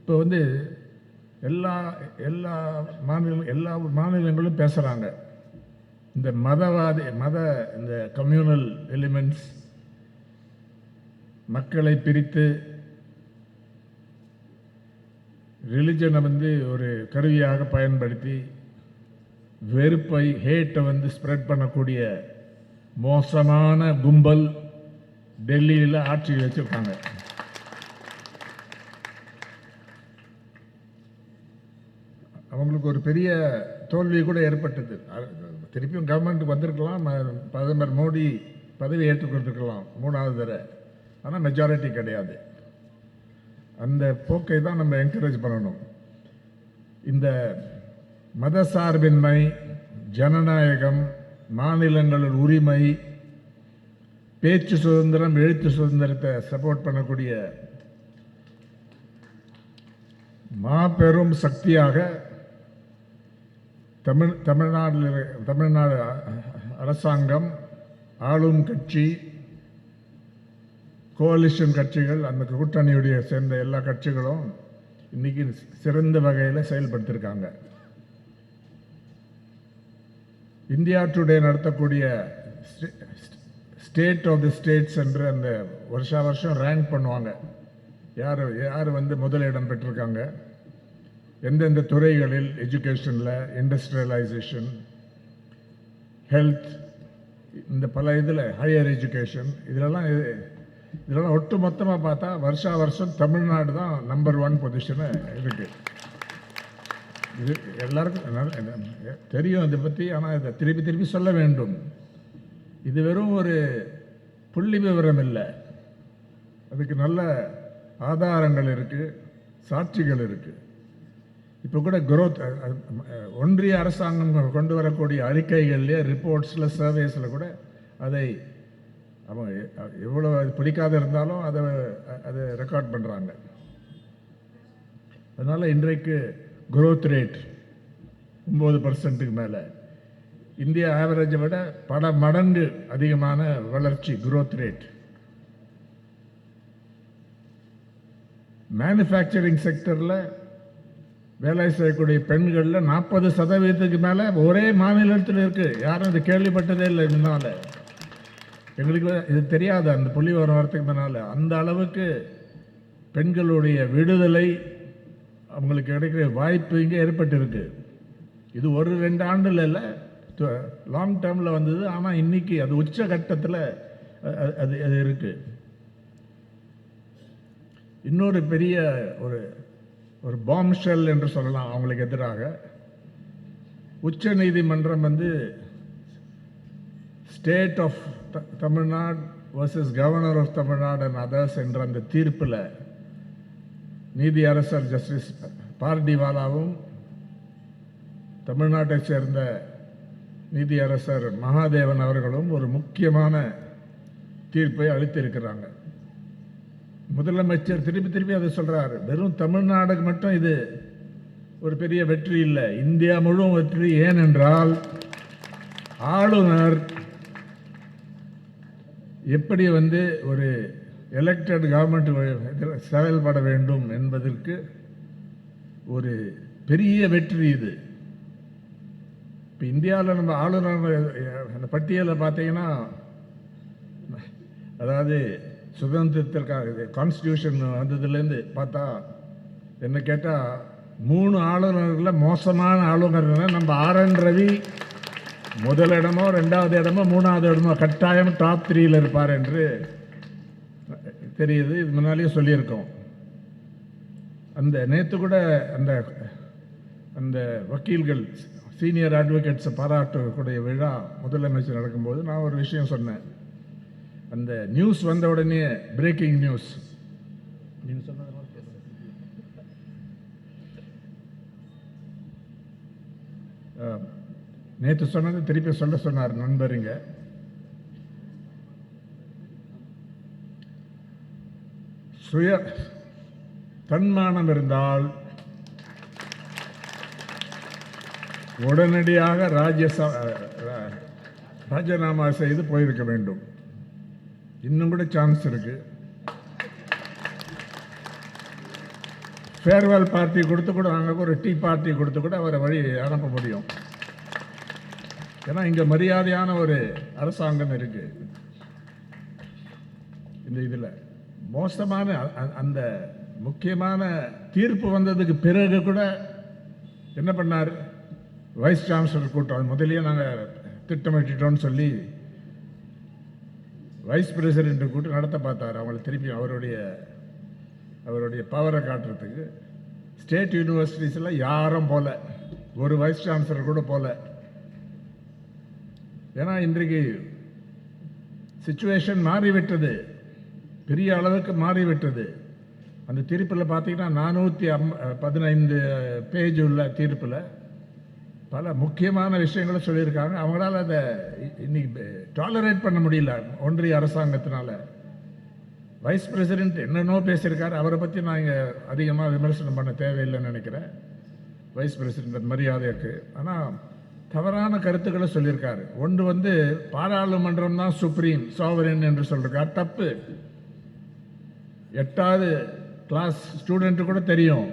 இப்போ வந்து எல்லா எல்லா மாநிலங்களும் பேசுகிறாங்க. இந்த இந்த கம்யூனல் எலிமெண்ட்ஸ் மக்களை பிரித்து ரிலிஜனை வந்து ஒரு கருவியாக பயன்படுத்தி வெறுப்பை ஹேட்டை ஸ்ப்ரெட் பண்ணக்கூடிய மோசமான கும்பல் டெல்லியில் ஆட்சி வச்சிருக்காங்க. அவங்களுக்கு ஒரு பெரிய தோல்வி கூட ஏற்பட்டது. திருப்பியும் கவர்மெண்ட்டுக்கு வந்திருக்கலாம், பிரதமர் மோடி பதவி ஏற்றுக்கொண்டிருக்கலாம் 3வது தடவை. ஆனால் மெஜாரிட்டி கிடையாது. அந்த போக்கை தான் நம்ம என்கரேஜ் பண்ணணும். இந்த மதசார்பின்மை, ஜனநாயகம், மாநிலங்களின் உரிமை, பேச்சு சுதந்திரம், எழுத்து சுதந்திரத்தை சப்போர்ட் பண்ணக்கூடிய மாபெரும் சக்தியாக தமிழ்நாடு அரசாங்கம், ஆளும் கட்சி, கோலிஷன் கட்சிகள், அந்த கூட்டணியுடைய சேர்ந்த எல்லா கட்சிகளும் இன்னைக்கு சிறந்த வகையில் செயல்படுத்தியிருக்காங்க. இந்தியா டுடே நடத்தக்கூடிய ஸ்டேட் ஆஃப் தி ஸ்டேட்ஸ் என்று அந்த வருஷம் ரேங்க் பண்ணுவாங்க. யார் முதலிடம் பெற்றிருக்காங்க, எந்தெந்த துறைகளில், எஜுகேஷனில், இண்டஸ்ட்ரியலைசேஷன், ஹெல்த், இந்த பல இதில், ஹையர் எஜுகேஷன், இதெல்லாம் ஒட்டு மொத்தமாக பார்த்தா வருஷம் தமிழ்நாடு தான் நம்பர் 1 பொசிஷனை இருக்கு. இது எல்லாருக்கும் தெரியும் இதை பற்றி. ஆனால் இதை திருப்பி சொல்ல வேண்டும். இது வெறும் ஒரு புள்ளி விவரம் இல்லை, அதுக்கு நல்ல ஆதாரங்கள் இருக்குது, சாட்சிகள் இருக்குது. இப்போ கூட ஒன்றிய அரசாங்கம் கொண்டு வரக்கூடிய அறிக்கைகள்லேயே, ரிப்போர்ட்ஸில், சர்வேஸில் கூட அதை அவங்க எவ்வளோ பிடிக்காத இருந்தாலும் அதை ரெக்கார்ட் பண்ணுறாங்க. அதனால் இன்றைக்கு growth ரேட் 9% மேலே, இந்தியா ஆவரேஜை விட பல மடங்கு அதிகமான வளர்ச்சி growth ரேட். மேனுஃபேக்சரிங் செக்டரில் வேலை செய்யக்கூடிய பெண்களில் 40% மேலே ஒரே மாநிலத்தில் இருக்குது. யாரும் இது கேள்விப்பட்டதே இல்லை இதனால். எங்களுக்கு இது தெரியாது, அந்த புள்ளி வரத்துக்கு முன்னால். அந்த அளவுக்கு பெண்களுடைய விடுதலை, அவங்களுக்கு கிடைக்கிற வாய்ப்பு இங்கே ஏற்பட்டிருக்கு. இது 1-2 ஆண்டில் இல்லை, லாங் டேர்மில் வந்தது. ஆனால் இன்னைக்கு அது உச்சகட்டத்தில் அது இருக்குது. இன்னொரு பெரிய ஒரு பாம் ஷெல் என்று சொல்லலாம் அவங்களுக்கு எதிராக. உச்ச நீதிமன்றம் state of Tamil Nadu versus governor of Tamil Nadu and others என்ற அந்த தீர்ப்பில் நீதியரசர் ஜஸ்டிஸ் பார்டிவாலாவும், தமிழ்நாட்டை சேர்ந்த நீதியரசர் மகாதேவன் அவர்களும் ஒரு முக்கியமான தீர்ப்பை அளித்திருக்கிறாங்க. முதலமைச்சர் திருப்பி அதை சொல்றாரு, வெறும் தமிழ்நாடுக்கு மட்டும் இது ஒரு பெரிய வெற்றி இல்லை, இந்தியா முழுவதும் வெற்றி. ஏனென்றால் ஆளுநர் எப்படி ஒரு எலெக்டட் கவர்மெண்ட் செயல்பட வேண்டும் என்பதற்கு ஒரு பெரிய வெற்றி இது. இப்போ இந்தியாவில் நம்ம ஆளுநர் அந்த பட்டியலை பார்த்தீங்கன்னா, அதாவது சுதந்திரத்திற்காக கான்ஸ்டியூஷன் வந்ததுலேருந்து பார்த்தா, என்ன கேட்டால் 3 ஆளுநர்களில் மோசமான ஆளுநர் நம்ம ஆர்.என். ரவி முதலிடமோ 2வது இடமோ 3வது இடமோ கட்டாயம் டாப் 3ல் இருப்பார் என்று தெரியுது. இது முன்னாலேயே சொல்லியிருக்கோம். அந்த நேற்று கூட அந்த வக்கீல்கள், சீனியர் அட்வொகேட்ஸை பாராட்டக்கூடிய விழா முதலமைச்சர் நடக்கும்போது நான் ஒரு விஷயம் சொன்னேன். அந்த நியூஸ் வந்த உடனே, பிரேக்கிங் நியூஸ், நீங்கள் சொன்னது நேற்று சொன்னது திருப்பி சொன்னார் நண்பருங்க. தன்மானம் இருந்தால் உடனடியாக ராஜினாமா செய்து போயிருக்க வேண்டும். இன்னும் கூட சான்ஸ் இருக்கு. ஃபேர்வெல் பார்ட்டி கொடுத்து கூட நாங்கள் ஒரு டீ பார்ட்டி கொடுத்து கூட அவரை வழி அனுப்ப முடியும். ஏன்னா இங்கே மரியாதையான ஒரு அரசாங்கம் இருக்கு. இந்த இதில் மோசமான அந்த முக்கியமான தீர்ப்பு வந்ததுக்கு பிறகு கூட என்ன பண்ணார், வைஸ் சான்சலர் கூட்டம் முதலியே நாங்கள் திட்டமிட்டோம்னு சொல்லி வைஸ் பிரசிடென்ட் கூட்டம் நடத்த பார்த்தார். அவங்களை திருப்பி அவருடைய பவரை காட்டுறதுக்கு ஸ்டேட் யூனிவர்சிட்டிஸில் யாரும் போல, ஒரு வைஸ் சான்சலர் கூட போல. ஏன்னா இன்றைக்கு சிச்சுவேஷன் மாறிவிட்டது, பெரிய அளவுக்கு மாறிவிட்டது. அந்த தீர்ப்பில் பார்த்தீங்கன்னா 415 பேஜ் உள்ள தீர்ப்பில் பல முக்கியமான விஷயங்களை சொல்லியிருக்காங்க. அவங்களால அதை இன்னைக்கு டாலரேட் பண்ண முடியல ஒன்றிய அரசாங்கத்தினால. வைஸ் பிரசிடென்ட் என்னென்னோ பேசியிருக்காரு, அவரை பற்றி நான் இங்கே அதிகமாக விமர்சனம் பண்ண தேவையில்லைன்னு நினைக்கிறேன். வைஸ் பிரசிடென்ட் மரியாதைக்கு. ஆனால் தவறான கருத்துக்களை சொல்லியிருக்காரு. ஒன்று பாராளுமன்றம் தான் சுப்ரீம் சாவரின் என்று சொல்லியிருக்காரு. தப்பு. 8வது கிளாஸ் ஸ்டூடெண்ட்டு கூட தெரியும்,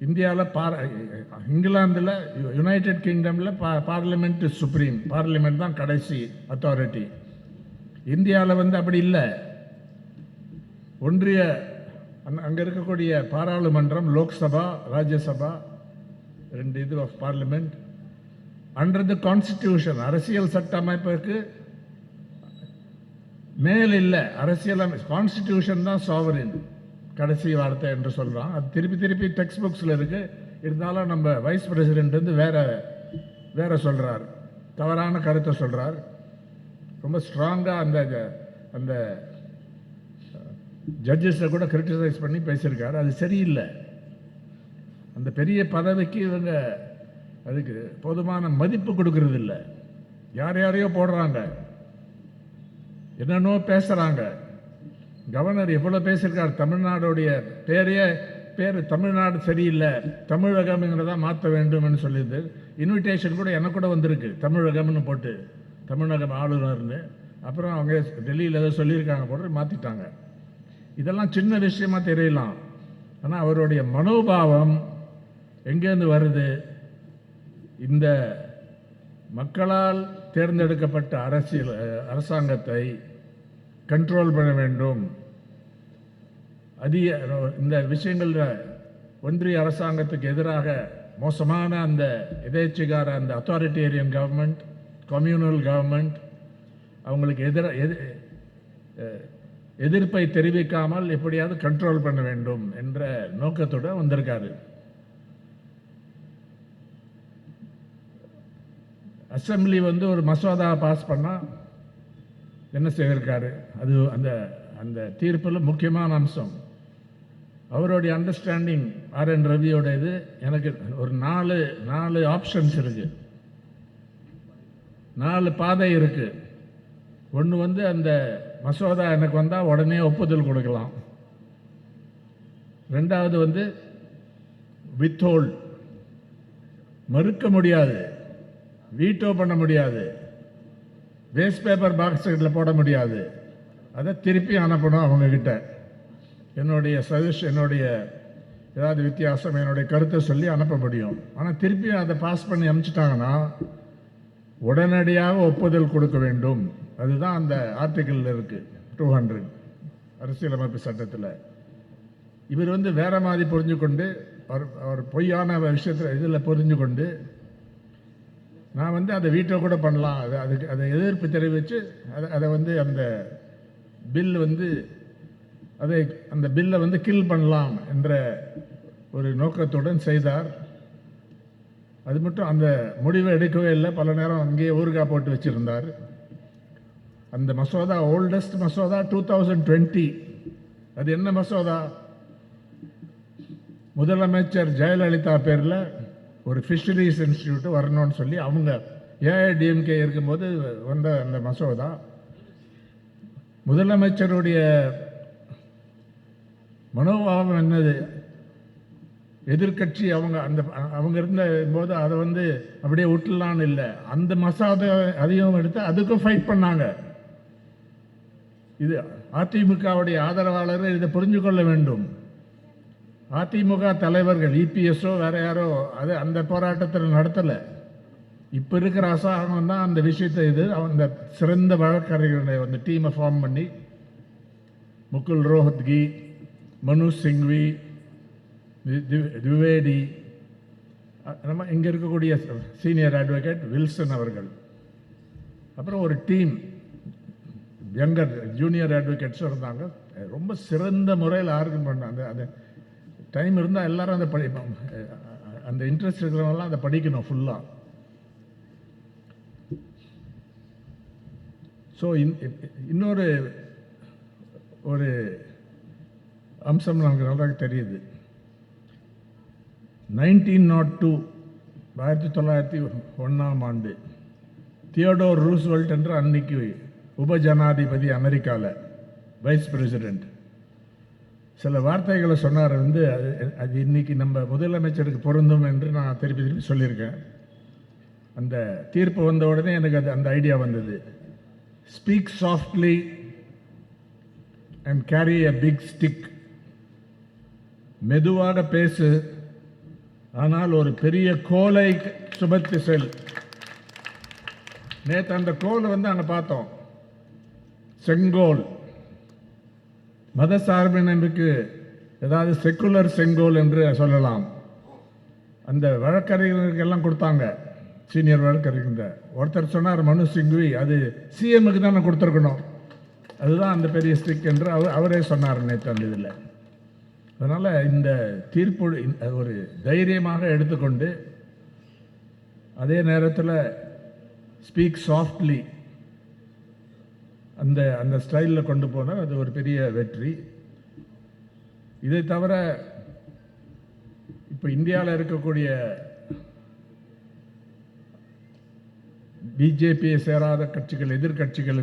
இந்தியாவில் இங்கிலாந்தில் யுனைடெட் கிங்டமில் பார்லிமெண்ட் சுப்ரீம், பார்லிமெண்ட் தான் கடைசி அத்தாரிட்டி. இந்தியாவில் அப்படி இல்லை. ஒன்றிய அங்கே இருக்கக்கூடிய பாராளுமன்றம், லோக்சபா, ராஜ்யசபா, 2 இது of parliament under the constitution, அரசியல் சட்ட அமைப்புக்கு மேல் இல்லை. அரசியல் கான்ஸ்டிடியூஷன் தான் சாவரின், கடைசி வார்த்தை என்று சொல்கிறான். அது திருப்பி டெக்ஸ்ட் புக்ஸில் இருக்குது. இருந்தாலும் நம்ம வைஸ் பிரசிடென்ட் வேற சொல்கிறார், தவறான கருத்தை சொல்கிறார். ரொம்ப ஸ்ட்ராங்காக அந்த ஜட்ஜஸை கூட கிரிட்டிசைஸ் பண்ணி பேசியிருக்காரு. அது சரியில்லை. அந்த பெரிய பதவிக்கு இவங்க அதுக்கு போதுமான மதிப்பு கொடுக்கறது இல்லை. யாரையோ போடுறாங்க, என்னென்னோ பேசுகிறாங்க. கவர்னர் எவ்வளோ பேசியிருக்கார், தமிழ்நாடுடைய பேர் தமிழ்நாடு சரியில்லை, தமிழகம்ங்கிறதா மாற்ற வேண்டும்னு சொல்லிது. இன்விடேஷன் கூட எனக்கு கூட வந்திருக்கு, தமிழகம்னு போட்டு, தமிழகம் ஆளுநர்னு. அப்புறம் அவங்க டெல்லியில் ஏதோ சொல்லியிருக்காங்க, போட்டு மாற்றிட்டாங்க. இதெல்லாம் சின்ன விஷயமா தெரியலாம். ஆனால் அவருடைய மனோபாவம் எங்கேருந்து வருது? இந்த மக்களால் தேர்ந்தெடுக்கப்பட்ட அரசாங்கத்தை கண்ட்ரோல் பண்ண வேண்டும், இந்த விஷயங்களில் ஒன்றிய அரசாங்கத்துக்கு எதிராக மோசமான அந்த எதேச்சிகார அந்த அத்தாரிட்டேரியன் கவர்மெண்ட், கம்யூனல் கவர்மெண்ட், அவங்களுக்கு எதிர்ப்பை தெரிவிக்காமல் எப்படியாவது கண்ட்ரோல் பண்ண வேண்டும் என்ற நோக்கத்தோடு வந்திருக்காரு. அசம்பிளி ஒரு மசோதா பாஸ் பண்ணால் என்ன செய்திருக்காரு, அது அந்த தீர்ப்பில் முக்கியமான அம்சம். அவருடைய அண்டர்ஸ்டாண்டிங் RN ரவியோட இது எனக்கு ஒரு 4 ஆப்ஷன்ஸ் இருக்கு, 4 பாதை இருக்கு. ஒன்று அந்த மசோதா எனக்கு வந்தால் உடனே ஒப்புதல் கொடுக்கலாம். 2வது வித்ஹோல்ட், மறுக்க முடியாது, வீட்டோ பண்ண முடியாது, வேஸ்ட் பேப்பர் பாக்ஸில் போட முடியாது, அதை திருப்பி அனுப்பணும் அவங்கக்கிட்ட. என்னுடைய என்னுடைய ஏதாவது வித்தியாசம், என்னுடைய கருத்தை சொல்லி அனுப்ப முடியும். ஆனால் திருப்பி அதை பாஸ் பண்ணி அனுப்பிச்சிட்டாங்கன்னா உடனடியாக ஒப்புதல் கொடுக்க வேண்டும். அதுதான் அந்த ஆர்டிக்கிளில் இருக்குது, 200 அரசியலமைப்பு சட்டத்தில். இவர் வேற மாதிரி புரிஞ்சு கொண்டு, அவர் பொய்யான விஷயத்தில் இதில் புரிஞ்சு கொண்டு, நான் அதை வீட்டை கூட பண்ணலாம், அதுக்கு அதை எதிர்ப்பு தெரிவித்து அதை அந்த பில் அந்த பில்லை கில் பண்ணலாம் என்ற ஒரு நோக்கத்துடன் செய்தார். அது மட்டும் அந்த முடிவை எடுக்கவே இல்லை. பல நேரம் அங்கேயே ஊறுகாய் போட்டு வச்சிருந்தார். அந்த மசோதா ஓல்டஸ்ட் மசோதா 2020. அது என்ன மசோதா? முதலமைச்சர் ஜெயலலிதா பேரில் ஒரு ஃபிஷரிஸ் இன்ஸ்டிடியூட் வரணும்னு சொல்லி அவங்க AIDMK இருக்கும்போது வந்த அந்த மசோதா. முதலமைச்சருடைய மனோபாவம் என்னது? எதிர்கட்சி அவங்க இருந்த போது அதை அப்படியே விட்டுலான்னு இல்லை, அந்த மசோதா அதையும் எடுத்து அதுக்கும் ஃபைட் பண்ணாங்க. இது அதிமுகவுடைய ஆதரவாளர்கள் இதை புரிஞ்சு கொள்ள வேண்டும். அதிமுக தலைவர்கள் இபிஎஸ்ஓ வேற யாரோ அது அந்த போராட்டத்தில் நடத்தலை. இப்போ இருக்கிற அரசாங்கம் தான் அந்த விஷயத்தை அந்த சிறந்த வழக்கறிஞர்களை அந்த டீமை ஃபார்ம் பண்ணி முகுல் ரோஹத்கி, மனு சிங்வி, திவேடி, நம்ம இங்கே இருக்கக்கூடிய சீனியர் அட்வொகேட் வில்சன் அவர்கள், அப்புறம் ஒரு டீம் யங்கர் ஜூனியர் அட்வொகேட்ஸும் இருந்தாங்க. ரொம்ப சிறந்த முறையில் ஆர்கியூ பண்ணாங்க. அந்த டைம் இருந்தால் எல்லாரும் அந்த இன்ட்ரெஸ்ட் இருக்கிறவங்கலாம் அதை படிக்கணும் ஃபுல்லாக. ஸோ இன்னொரு ஒரு அம்சம் நமக்கு நல்லா தெரியுது. 1902 1901 தியோடோர் ரூஸ்வெல்ட் என்ற அன்னைக்கு உபஜனாதிபதி அமெரிக்காவில் வைஸ் பிரசிடென்ட் சில வார்த்தைகளை சொன்னார். அது இன்னைக்கு நம்ம முதலமைச்சருக்கு பொருந்தும் என்று நான் திருப்பி திருப்பி சொல்லியிருக்கேன். அந்த தீர்ப்பு வந்த உடனே எனக்கு அந்த ஐடியா வந்தது. Speak softly and carry a big stick. மெதுவாக பேசு, ஆனால் ஒரு பெரிய கோலை சுமத்தி செல். நேற்று அந்த கோலை அங்கே பார்த்தோம், செங்கோல். மத சார்பினருக்கு ஏதாவது செக்குலர் செங்கோல் என்று சொல்லலாம். அந்த வழக்கறிஞர்களுக்கெல்லாம் கொடுத்தாங்க, சீனியர் வழக்கறிஞர். ஒருத்தர் சொன்னார், மனு சிங்வி, அது சிஎம்முக்கு தானே கொடுத்துருக்கணும், அதுதான் அந்த பெரிய ஸ்டிக் என்று அவரே சொன்னார் நேற்று அந்த இதில். அதனால் இந்த தீர்ப்பு ஒரு தைரியமாக எடுத்துக்கொண்டு அதே நேரத்தில் ஸ்பீக் சாஃப்ட்லி அந்த ஸ்டைலில் கொண்டு போனால் அது ஒரு பெரிய வெற்றி. இதை தவிர இப்போ இந்தியாவில் இருக்கக்கூடிய பிஜேபியை சேராத கட்சிகள், எதிர்கட்சிகள்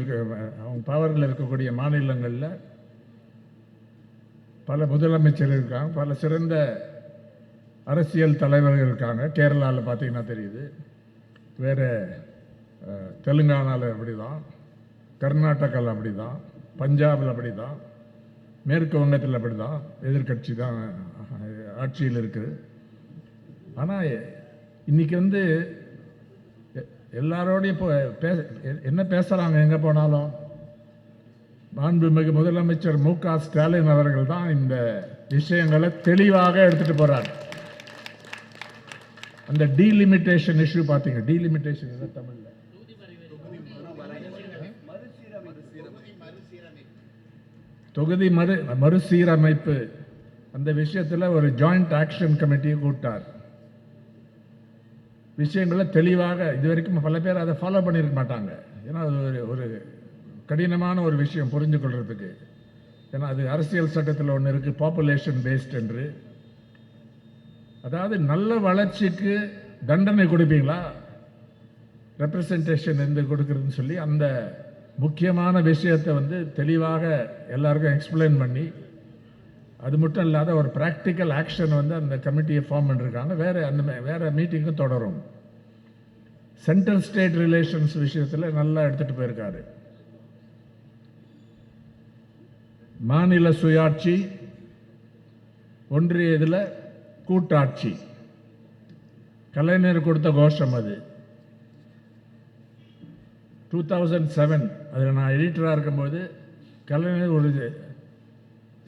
அவங்க பவரில் இருக்கக்கூடிய மாநிலங்களில் பல முதலமைச்சர் இருக்காங்க, பல சிறந்த அரசியல் தலைவர்கள் இருக்காங்க. கேரளாவில் பார்த்தீங்கன்னா தெரியுது, வேறு தெலுங்கானாவில் அப்படி தான், கர்நாடகாவில் அப்படி தான், பஞ்சாபில் அப்படி தான், மேற்கு வங்கத்தில் அப்படி தான் எதிர்கட்சி தான் ஆட்சியில் இருக்குது. ஆனால் இன்னைக்கு எல்லாரோடையும் இப்போ என்ன பேசுகிறாங்க எங்கே போனாலும், மாண்புமிகு முதலமைச்சர் மு.க. ஸ்டாலின் அவர்கள் தான் இந்த விஷயங்களை தெளிவாக எடுத்துட்டு போறார். அந்த டீலிமிட்டேஷன் இஷ்யூ பார்த்தீங்க, டீலிமிட்டேஷன் என்ன தமிழ்ல, தொகுதி மறுசீரமைப்பு, அந்த விஷயத்தில் ஒரு ஜாயிண்ட் ஆக்ஷன் கமிட்டியை கூட்டார். விஷயங்களை தெளிவாக, இது வரைக்கும் பல பேர் அதை ஃபாலோ பண்ணியிருக்க மாட்டாங்க. ஏன்னா அது ஒரு கடினமான ஒரு விஷயம் புரிஞ்சு கொள்றதுக்கு. ஏன்னா அது அரசியல் சட்டத்தில் ஒன்று இருக்குது, பாப்புலேஷன் பேஸ்ட் என்று. அதாவது நல்ல வளர்ச்சிக்கு தண்டனை கொடுப்பீங்களா, ரெப்ரசன்டேஷன் எந்த கொடுக்குறதுன்னு சொல்லி அந்த முக்கியமான விஷயத்தை தெளிவாக எல்லாருக்கும் எக்ஸ்பிளைன் பண்ணி, அது மட்டும் இல்லாத ஒரு ப்ராக்டிக்கல் ஆக்ஷன் அந்த கமிட்டியை ஃபார்ம் பண்ணிருக்காங்க. வேற மீட்டிங்கும் தொடரும். சென்ட்ரல் ஸ்டேட் ரிலேஷன்ஸ் விஷயத்தில் நல்லா எடுத்துகிட்டு போயிருக்காரு. மாநில சுயாட்சி, ஒன்றிய இதில் கூட்டாட்சி, கலைஞர் கொடுத்த கோஷம் அது. 2007 அதில் நான் எடிட்டராக இருக்கும்போது கலைஞர் ஒரு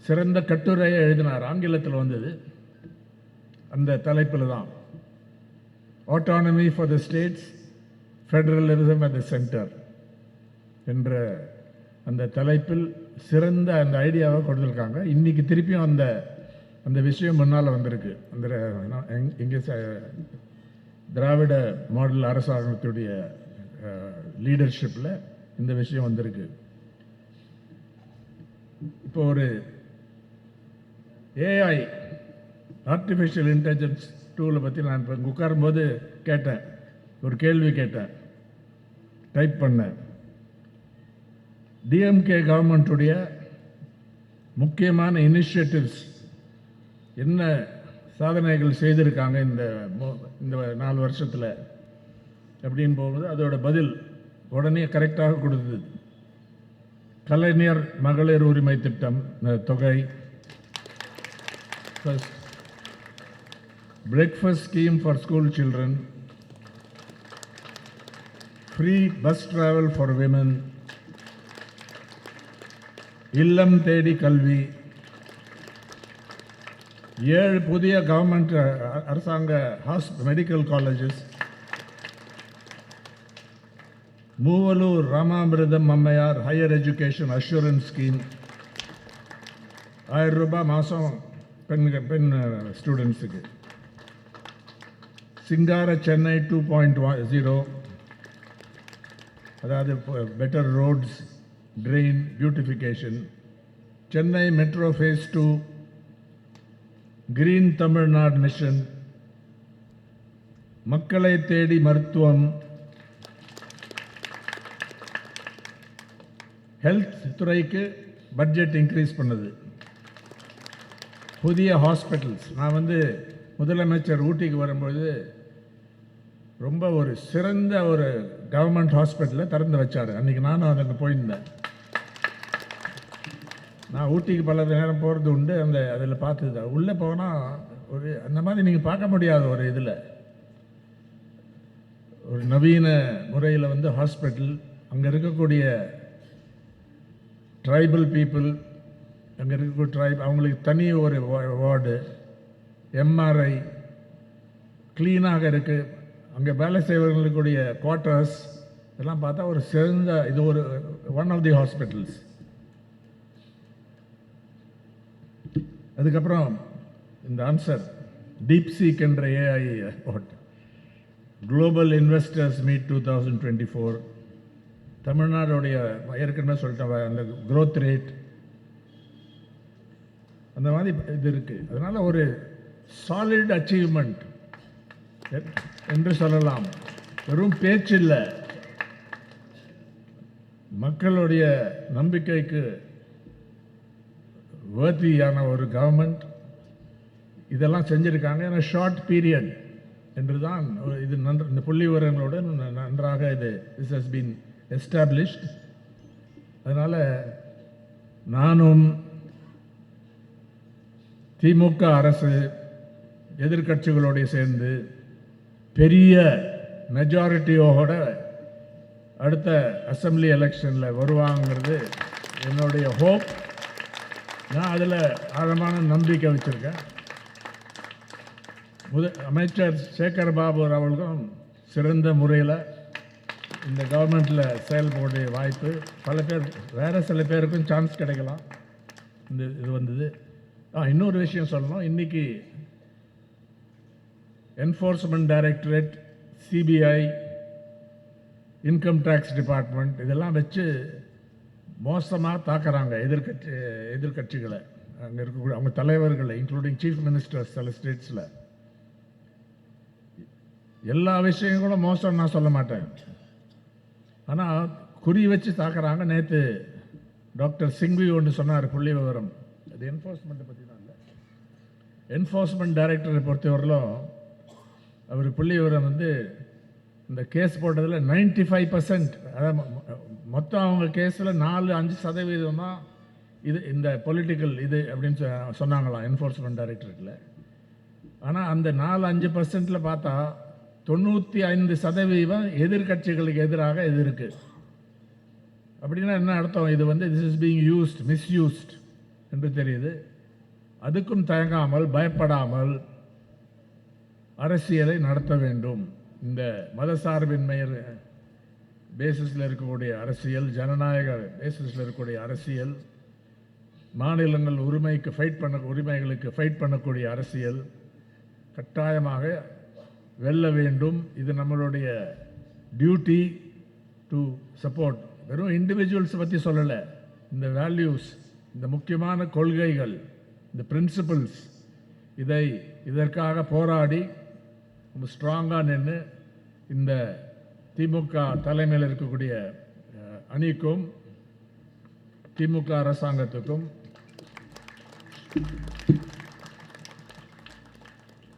சிறந்த கட்டுரையை எழுதினார், ஆங்கிலத்தில் வந்தது. அந்த தலைப்பில் தான் autonomy for the states, federalism at the centre என்ற அந்த தலைப்பில் சிறந்த அந்த ஐடியாவை கொடுத்துருக்காங்க. இன்றைக்கி திருப்பியும் அந்த விஷயம் முன்னால் வந்திருக்கு. இங்கே திராவிட மாடல் அரசாங்கத்துடைய லீடர்ஷிப்பில் இந்த விஷயம் வந்திருக்கு. இப்போ ஒரு ஏஐ, ஆர்டிஃபிஷியல் இன்டெலிஜென்ஸ் டூலை பற்றி நான் இப்போ உட்காரும்போது கேட்டேன், ஒரு கேள்வி கேட்டேன், டைப் பண்ணேன். டிஎம்கே கவர்மெண்ட்டுடைய முக்கியமான இனிஷியேட்டிவ்ஸ் என்ன சாதனைகள் செய்திருக்காங்க இந்த 4 வருஷத்தில் அப்படின்னு போகும்போது அதோட பதில் உடனே கரெக்டாக கொடுத்தது. கலைஞர் மகளிர் உரிமை திட்டம் தொகை, breakfast scheme for school children, free bus travel for women, Illam Thedi Kalvi, 7 புதிய கவர்மெண்ட் அரசாங்க மெடிக்கல் காலேஜஸ், மூவலூர் ராமாமிர்தம் அம்மையார் ஹையர் எஜுகேஷன் அஷூரன்ஸ் ஸ்கீம், 1000 ரூபாய் மாதம் பெண் ஸ்டூடெண்ட்ஸுக்கு, சிங்கார சென்னை 2.0, அதாவது better roads, train beautification, Chennai metro phase 2, green Tamil Nadu mission, மக்களை தேடி மருத்துவம், ஹெல்த் துறைக்கு பட்ஜெட் இன்க்ரீஸ் பண்ணது, புதிய ஹாஸ்பிட்டல்ஸ். நான் முதலமைச்சர் ஊட்டிக்கு வரும்போது ரொம்ப ஒரு சிறந்த ஒரு கவர்மெண்ட் ஹாஸ்பிட்டலை திறந்து வச்சார். அன்றைக்கி நானும் அதுக்கு போயிருந்தேன். நான் ஊட்டிக்கு பல நேரம் போகிறது உண்டு. அதில் பார்த்தது உள்ளே போனால் ஒரு அந்த மாதிரி நீங்கள் பார்க்க முடியாத ஒரு இதில் ஒரு நவீன முறையில் ஹாஸ்பிட்டல், அங்கே இருக்கக்கூடிய ட்ரைபல் பீப்புள், அங்கே இருக்கக்கூடிய அவங்களுக்கு தனி ஒரு வார்டு, எம்ஆர்ஐ க்ளீனாக இருக்குது. அங்கே வேலை செய்வர்களுக்குடைய குவார்ட்டர்ஸ் இதெல்லாம் பார்த்தா ஒரு சிறந்த இது ஒரு ஒன் ஆஃப் தி ஹாஸ்பிட்டல்ஸ். அதுக்கப்புறம் இந்த ஆன்சர் டீப்சீக் என்ற ஏஐ குளோபல் இன்வெஸ்டர்ஸ் மீட் 2024, தமிழ்நாடுடைய ஏற்கனவே சொல்லிட்டேன் அந்த க்ரோத் ரேட் அந்த மாதிரி இது இருக்குது. அதனால் ஒரு சாலிட் அச்சீவ்மெண்ட் என்று சொல்லலாம். வெறும் பேச்சு இல்லை, மக்களுடைய நம்பிக்கைக்கு வேர்த்தியான ஒரு கவர்மெண்ட் இதெல்லாம் செஞ்சுருக்காங்க. ஏன்னா ஷார்ட் பீரியட் என்று தான் இது இந்த புள்ளி விவரங்களோடு நன்றாக திஸ் ஹஸ் பீன் எஸ்டாப்ளிஷ்ட். அதனால் நானும் திமுக அரசு எதிர்கட்சிகளோடு சேர்ந்து பெரிய மெஜாரிட்டியோட அடுத்த அசம்பிளி எலெக்ஷனில் வருவாங்கிறது என்னுடைய ஹோப். நான் அதில் ஆழமான நம்பிக்கை வச்சுருக்கேன். அமைச்சர் சேகர் பாபு அவர்களுக்கும் சிறந்த முறையில் இந்த கவர்மெண்ட்டில் செயல்பட வாய்ப்பு, பல பேர் வேறு சில பேருக்கும் சான்ஸ் கிடைக்கலாம். இது வந்தது. இன்னொரு விஷயம் சொல்லணும். இன்றைக்கி enforcement directorate, CBI, income tax department இதெல்லாம் வச்சு மோசமாக தாக்குறாங்க எதிர்கட்சிகளை, அங்கே இருக்கக்கூடிய அவங்க தலைவர்களை, இன்க்ளூடிங் சீஃப் மினிஸ்டர்ஸ் சில ஸ்டேட்ஸில். எல்லா விஷயங்களும் மோசம் நான் சொல்ல மாட்டேன், ஆனால் குறி வச்சு தாக்குறாங்க. நேற்று டாக்டர் சிங்வி ஒன்று சொன்னார் புள்ளி விவரம். அது என்ஃபோர்ஸ்மெண்ட்டை பற்றி தான் இல்லை, என்ஃபோர்ஸ்மெண்ட் டைரக்டரை பொறுத்தவரையிலும் அவர் புள்ளி விவரம் இந்த கேஸ் போட்டதில் 95%, அதாவது மொத்தம் அவங்க கேஸில் 4-5% தான் இந்த பொலிட்டிக்கல் இது அப்படின்னு சொன்னாங்களாம் என்ஃபோர்ஸ்மெண்ட் டைரக்டரேட்டில். ஆனால் அந்த 4-5% பார்த்தா 95% எதிர்கட்சிகளுக்கு எதிராக இது இருக்குது. அப்படின்னா என்ன அர்த்தம்? இது this is being used, misused என்று தெரியுது. அதுக்கும் தயங்காமல், பயப்படாமல் அரசியலை நடத்த வேண்டும். இந்த மதசார்பின்மை பேசிஸில் இருக்கக்கூடிய அரசியல், ஜனநாயக பேசிஸில் இருக்கக்கூடிய அரசியல், மாநிலங்கள் உரிமைகளுக்கு ஃபைட் பண்ணக்கூடிய அரசியல் கட்டாயமாக வெல்ல வேண்டும். இது நம்மளுடைய டியூட்டி டு சப்போர்ட். வெறும் இண்டிவிஜுவல்ஸ் பற்றி சொல்லலை, இந்த வேல்யூஸ், இந்த முக்கியமான கொள்கைகள், இந்த பிரின்சிபல்ஸ், இதற்காக போராடி ரொம்ப ஸ்ட்ராங்காக நின்று இந்த திமுக தலைமையில் இருக்கக்கூடிய அணிக்கும் திமுக அரசாங்கத்துக்கும்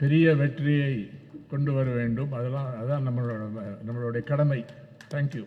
பெரிய வெற்றியை கொண்டு வர வேண்டும். அதான் நம்மளுடைய கடமை. தேங்க்யூ.